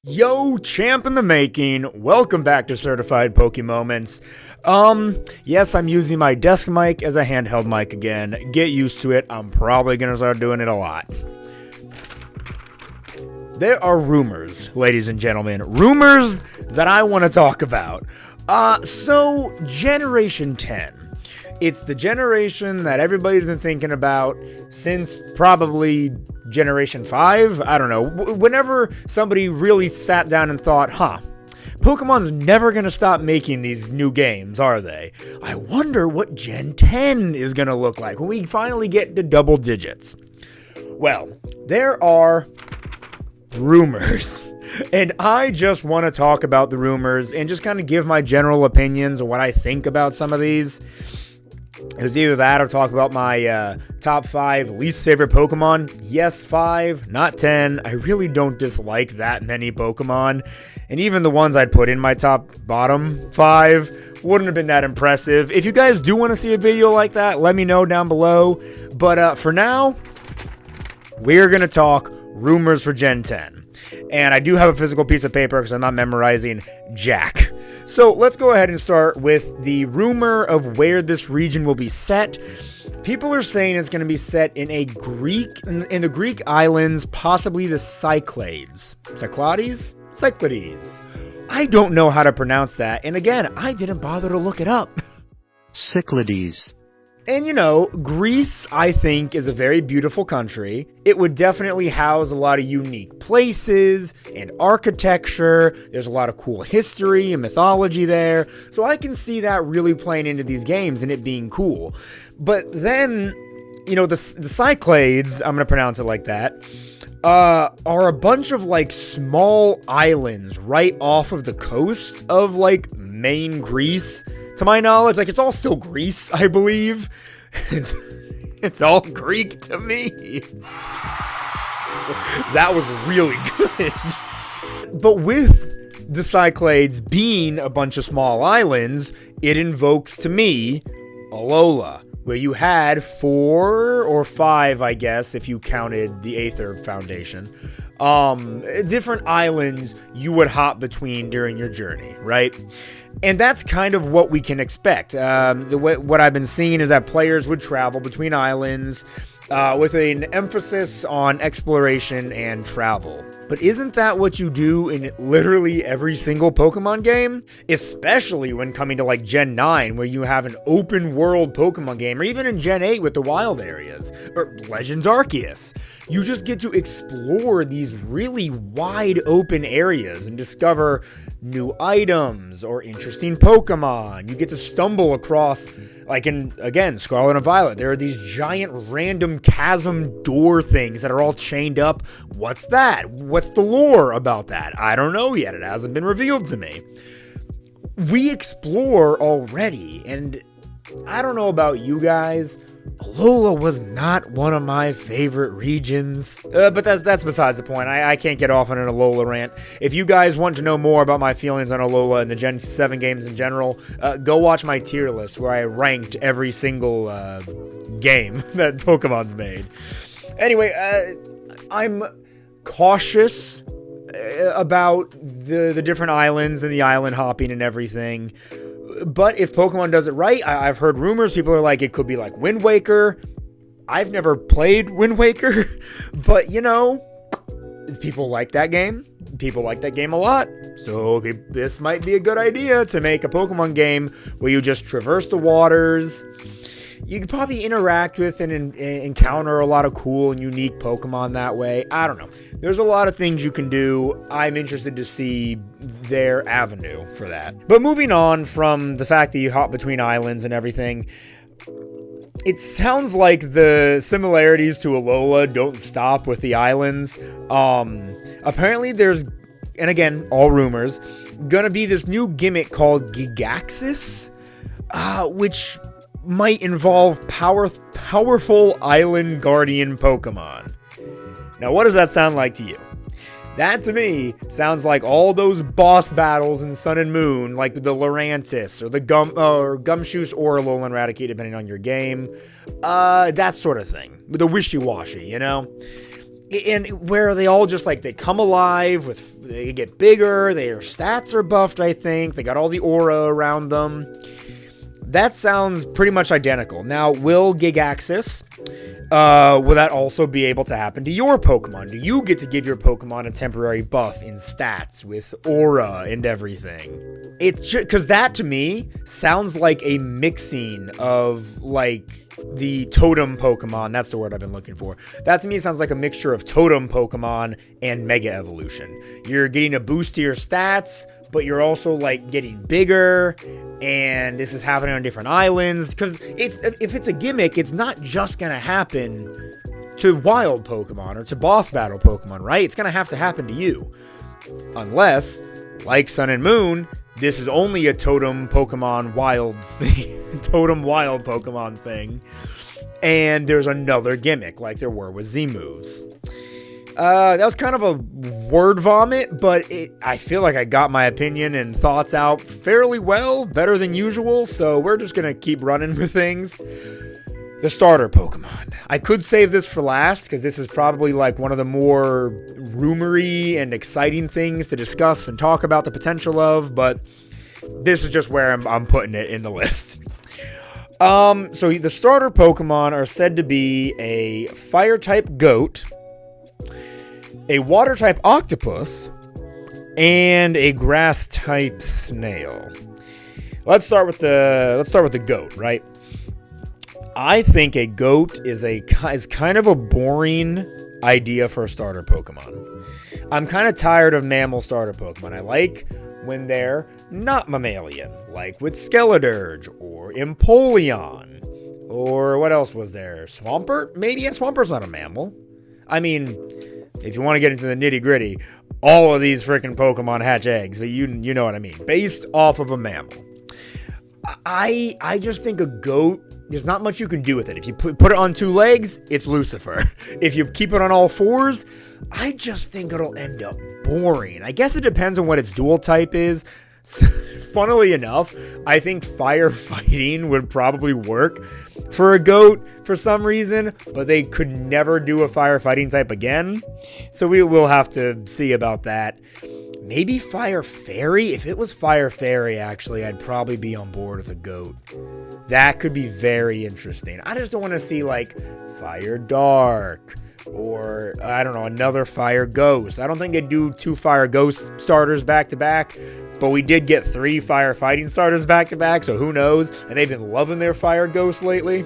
Yo, champ in the making. Welcome back to Certified Pokemoments. Yes, I'm using my desk mic as a handheld mic again. Get used to it. I'm probably gonna start doing it a lot. There are rumors, ladies and gentlemen, rumors that I want to talk about. So Generation 10. It's the generation that everybody's been thinking about since probably Generation 5? I don't know. Whenever somebody really sat down and thought, Pokemon's never going to stop making these new games, are they? I wonder what Gen 10 is going to look like when we finally get to double digits. Well, there are rumors. And I just want to talk about the rumors and just kind of give my general opinions of what I think about some of these. It's either that or talk about my top 5 least favorite Pokemon. Yes, 5, not 10. I really don't dislike that many Pokemon. And even the ones I'd put in my bottom 5 wouldn't have been that impressive. If you guys do want to see a video like that, let me know down below. But for now, we're going to talk rumors for Gen 10. And I do have a physical piece of paper because I'm not memorizing jack. So let's go ahead and start with the rumor of where this region will be set. People are saying it's going to be set in in the Greek islands, possibly the Cyclades. Cyclades? I don't know how to pronounce that. And again, I didn't bother to look it up. Cyclades. And you know, Greece, I think, is a very beautiful country. It would definitely house a lot of unique places and architecture. There's a lot of cool history and mythology there. So I can see that really playing into these games and it being cool. But then, you know, the Cyclades, I'm going to pronounce it like that, are a bunch of like small islands right off of the coast of like main Greece. To my knowledge, like, it's all still Greece, I believe. It's all Greek to me. That was really good. But with the Cyclades being a bunch of small islands, it invokes to me Alola, where you had 4 or 5, I guess, if you counted the Aether Foundation, different islands you would hop between during your journey, right? And that's kind of what we can expect. What I've been seeing is that players would travel between islands with an emphasis on exploration and travel. But isn't that what you do in literally every single Pokemon game? Especially when coming to like Gen 9, where you have an open world Pokemon game, or even in Gen 8 with the wild areas, or Legends Arceus. You just get to explore these really wide open areas and discover new items or interesting Pokemon. You get to stumble across, like in, again, Scarlet and Violet, there are these giant random chasm door things that are all chained up. What's that? What's the lore about that? I don't know yet. It hasn't been revealed to me. We explore already, and I don't know about you guys, Alola was not one of my favorite regions, but that's besides the point. I can't get off on an Alola rant. If you guys want to know more about my feelings on Alola and the Gen 7 games in general, go watch my tier list where I ranked every single game that Pokemon's made. Anyway, I'm cautious about the different islands and the island hopping and everything. But if Pokemon does it right, I've heard rumors, people are like, it could be like Wind Waker. I've never played Wind Waker, but you know, people like that game. People like that game a lot. So this might be a good idea to make a Pokemon game where you just traverse the waters. You could probably interact with and encounter a lot of cool and unique Pokemon that way. I don't know. There's a lot of things you can do. I'm interested to see their avenue for that. But moving on from the fact that you hop between islands and everything, it sounds like the similarities to Alola don't stop with the islands. Apparently there's, and again, all rumors, gonna be this new gimmick called Gigaxis, which might involve powerful island guardian Pokemon. Now, what does that sound like to you? That, to me, sounds like all those boss battles in Sun and Moon, like the Lurantis, or the Gumshoos or Alolan Raticate, depending on your game. That sort of thing. The wishy-washy, you know? And where they all just like, they come alive they get bigger, their stats are buffed, I think. They got all the aura around them. That sounds pretty much identical. Now, will Gigaxis, will that also be able to happen to your Pokemon? Do you get to give your Pokemon a temporary buff in stats with aura and everything? It's because that to me sounds like a mixing of like the totem Pokemon. That's the word I've been looking for. That to me sounds like a mixture of totem Pokemon and Mega Evolution. You're getting a boost to your stats, but you're also like getting bigger, and this is happening on different islands. Because if it's a gimmick, it's not just gonna happen to wild Pokemon or to boss battle Pokemon, right? It's gonna have to happen to you, unless, like Sun and Moon, this is only a totem Pokemon wild thing, totem wild Pokemon thing, and there's another gimmick like there were with Z moves. That was kind of a word vomit, but I feel like I got my opinion and thoughts out fairly well, better than usual, so we're just going to keep running with things. The starter Pokemon. I could save this for last, because this is probably like one of the more rumory and exciting things to discuss and talk about the potential of, but this is just where I'm putting it in the list. So the starter Pokemon are said to be a Fire-type Goat, a Water-type Octopus, and a Grass-type Snail. Let's start with the Goat, right? I think a goat is kind of a boring idea for a starter Pokemon. I'm kind of tired of mammal starter Pokemon. I like when they're not mammalian, like with Skeledirge or Empoleon, or what else was there? Swampert? Maybe, and Swampert's not a mammal. I mean, if you want to get into the nitty gritty, all of these freaking Pokemon hatch eggs, but you know what I mean, based off of a mammal. I just think a goat, there's not much you can do with it. If you put it on two legs, it's Lucifer. If you keep it on all fours, I just think it'll end up boring. I guess it depends on what its dual type is. Funnily enough, I think firefighting would probably work for a goat for some reason, but they could never do a firefighting type again. So we will have to see about that. Maybe Fire Fairy? If it was Fire Fairy, actually, I'd probably be on board with a goat. That could be very interesting. I just don't want to see, like, Fire Dark or, I don't know, another Fire Ghost. I don't think they'd do 2 Fire Ghost starters back-to-back, but we did get 3 Fire Fighting starters back-to-back, so who knows? And they've been loving their Fire Ghost lately.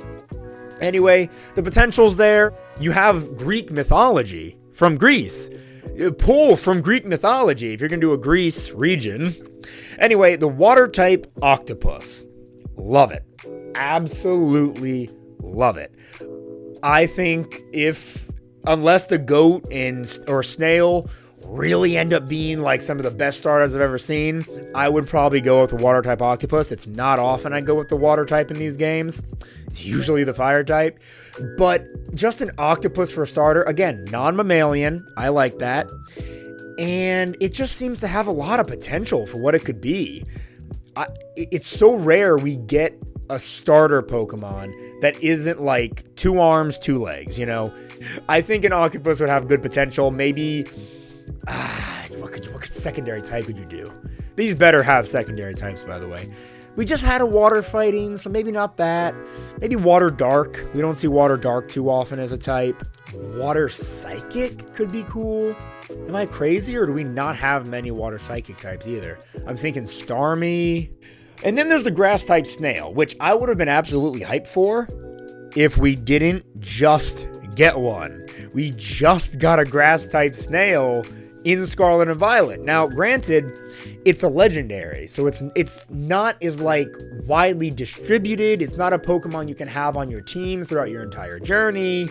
Anyway, the potential's there. You have Greek mythology from Greece. Pull from Greek mythology if you're going to do a Greece region. Anyway, the Water-type Octopus. Love it. Absolutely love it. I think unless the goat or snail really end up being like some of the best starters I've ever seen, I would probably go with the Water-type Octopus. It's not often I go with the Water type in these games. It's usually the Fire type. But just an octopus for a starter, again, non-mammalian. I like that. And it just seems to have a lot of potential for what it could be. It's so rare we get a starter Pokemon that isn't like 2 arms, 2 legs, you know? I think an octopus would have good potential. Maybe, what secondary type could you do? These better have secondary types, by the way. We just had a water fighting, so maybe not that. Maybe Water Dark. We don't see Water Dark too often as a type. Water Psychic could be cool. Am I crazy, or do we not have many Water Psychic types either? I'm thinking Starmie. And then there's the Grass-type Snail, which I would have been absolutely hyped for if we didn't just get one. We just got a Grass-type Snail in Scarlet and Violet. Now, granted, it's a legendary, so it's not as like widely distributed. It's not a Pokemon you can have on your team throughout your entire journey.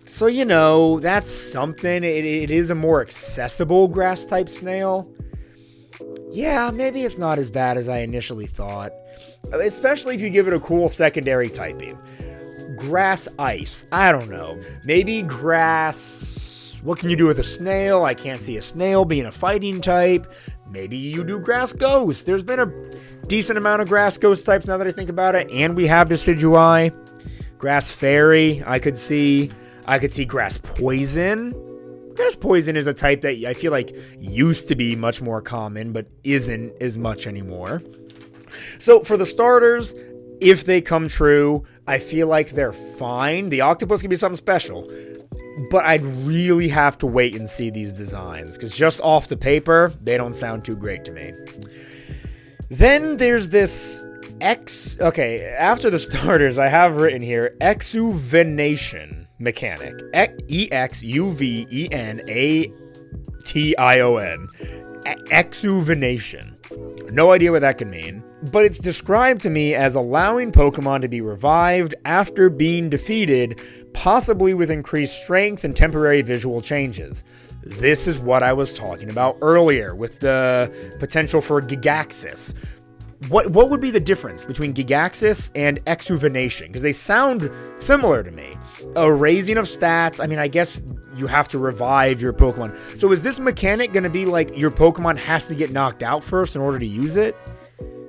So, you know, that's something. It is a more accessible Grass-type Snail. Yeah, maybe it's not as bad as I initially thought, especially if you give it a cool secondary typing. Grass Ice, I don't know. Maybe Grass. What can you do with a snail? I can't see a snail being a fighting type. Maybe you do Grass Ghost. There's been a decent amount of Grass Ghost types now that I think about it. And we have Decidueye. Grass Fairy, I could see. I could see Grass Poison. Grass Poison is a type that I feel like used to be much more common, but isn't as much anymore. So for the starters, if they come true, I feel like they're fine. The Octopus can be something special. But I'd really have to wait and see these designs, because just off the paper, they don't sound too great to me. Then there's this after the starters, I have written here, Exuvenation mechanic. Exuvenation. Exuvenation. No idea what that could mean. But it's described to me as allowing Pokemon to be revived after being defeated, possibly with increased strength and temporary visual changes. This is what I was talking about earlier with the potential for Gigaxis. What would be the difference between Gigaxis and Exuvenation? Because they sound similar to me. A raising of stats. I mean, I guess you have to revive your Pokemon. So is this mechanic going to be like your Pokemon has to get knocked out first in order to use it?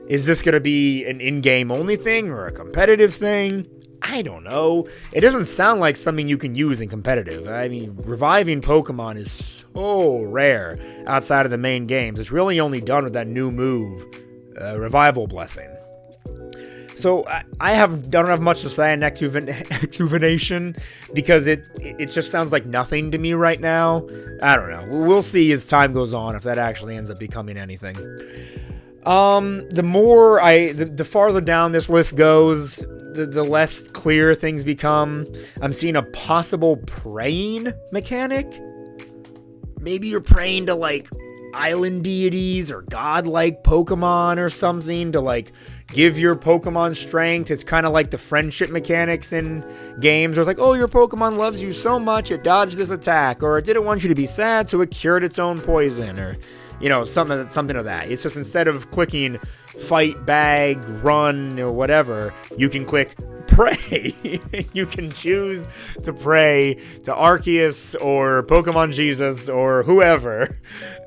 Is this going to be an in-game only thing or a competitive thing? I don't know. It doesn't sound like something you can use in competitive. I mean, reviving Pokemon is so rare outside of the main games. It's really only done with that new move, Revival Blessing. So I don't have much to say on Exuvenation because it just sounds like nothing to me right now. I don't know. We'll see as time goes on if that actually ends up becoming anything. The farther down this list goes, the less clear things become. I'm seeing a possible praying mechanic. Maybe you're praying to like island deities or godlike Pokemon or something to like give your Pokemon strength. It's kind of like the friendship mechanics in games where it's like, oh, your Pokemon loves you so much it dodged this attack, or it didn't want you to be sad so it cured its own poison, or something of that. It's just instead of clicking fight, bag, run, or whatever, you can click pray. You can choose to pray to Arceus or Pokemon Jesus or whoever.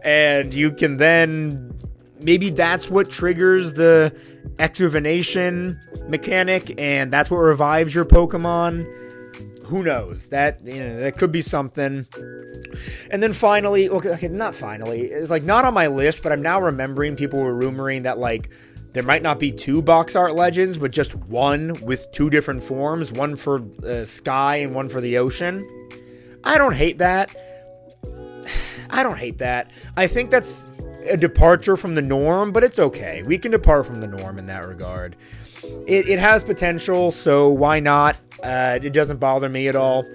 And you can then, maybe that's what triggers the Exuvenation mechanic, and that's what revives your Pokemon. Who knows? That could be something. And then finally, okay, not finally, it's like not on my list, but I'm now remembering people were rumoring that like there might not be 2 box art legends, but just one with 2 different forms, one for sky and one for the ocean. I don't hate that. I think that's a departure from the norm, but it's okay. We can depart from the norm in that regard. It has potential, so why not? It doesn't bother me at all.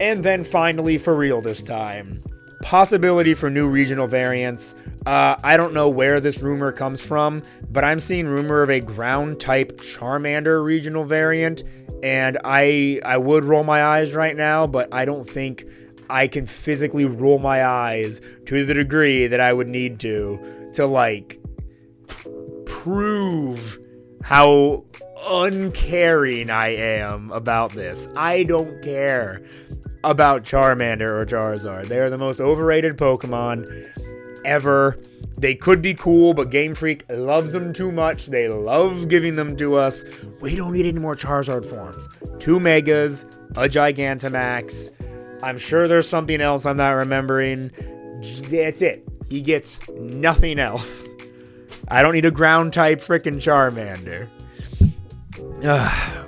And then finally, for real this time, possibility for new regional variants. I don't know where this rumor comes from, but I'm seeing rumor of a ground-type Charmander regional variant, and I would roll my eyes right now, but I don't think I can physically roll my eyes to the degree that I would need to like prove how uncaring I am about this. I don't care about Charmander or Charizard. They are the most overrated Pokemon ever. They could be cool, but Game Freak loves them too much. They love giving them to us. We don't need any more Charizard forms. 2 Megas, a Gigantamax. I'm sure there's something else I'm not remembering. That's it. He gets nothing else. I don't need a ground-type frickin' Charmander.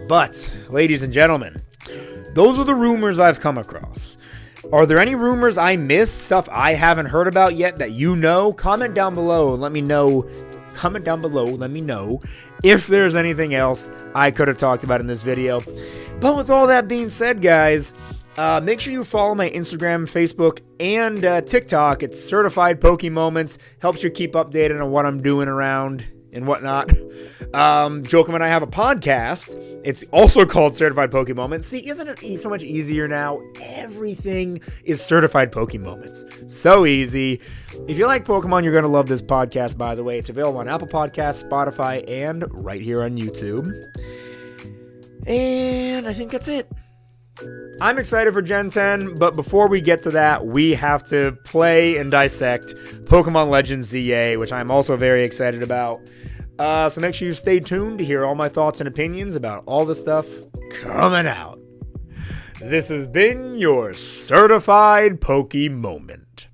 But, ladies and gentlemen, those are the rumors I've come across. Are there any rumors I missed, stuff I haven't heard about yet that you know? Comment down below and let me know. Let me know if there's anything else I could have talked about in this video. But with all that being said, guys, make sure you follow my Instagram, Facebook, and TikTok. It's Certified Pokemoments. Helps you keep updated on what I'm doing around and whatnot. Jokum and I have a podcast. It's also called Certified Pokemoments. See, isn't it so much easier now? Everything is Certified Pokemoments. So easy. If you like Pokemon, you're going to love this podcast, by the way. It's available on Apple Podcasts, Spotify, and right here on YouTube. And I think that's it. I'm excited for Gen 10, but before we get to that, we have to play and dissect Pokemon Legends ZA, which I'm also very excited about. So make sure you stay tuned to hear all my thoughts and opinions about all the stuff coming out. This has been your certified Poke Moment.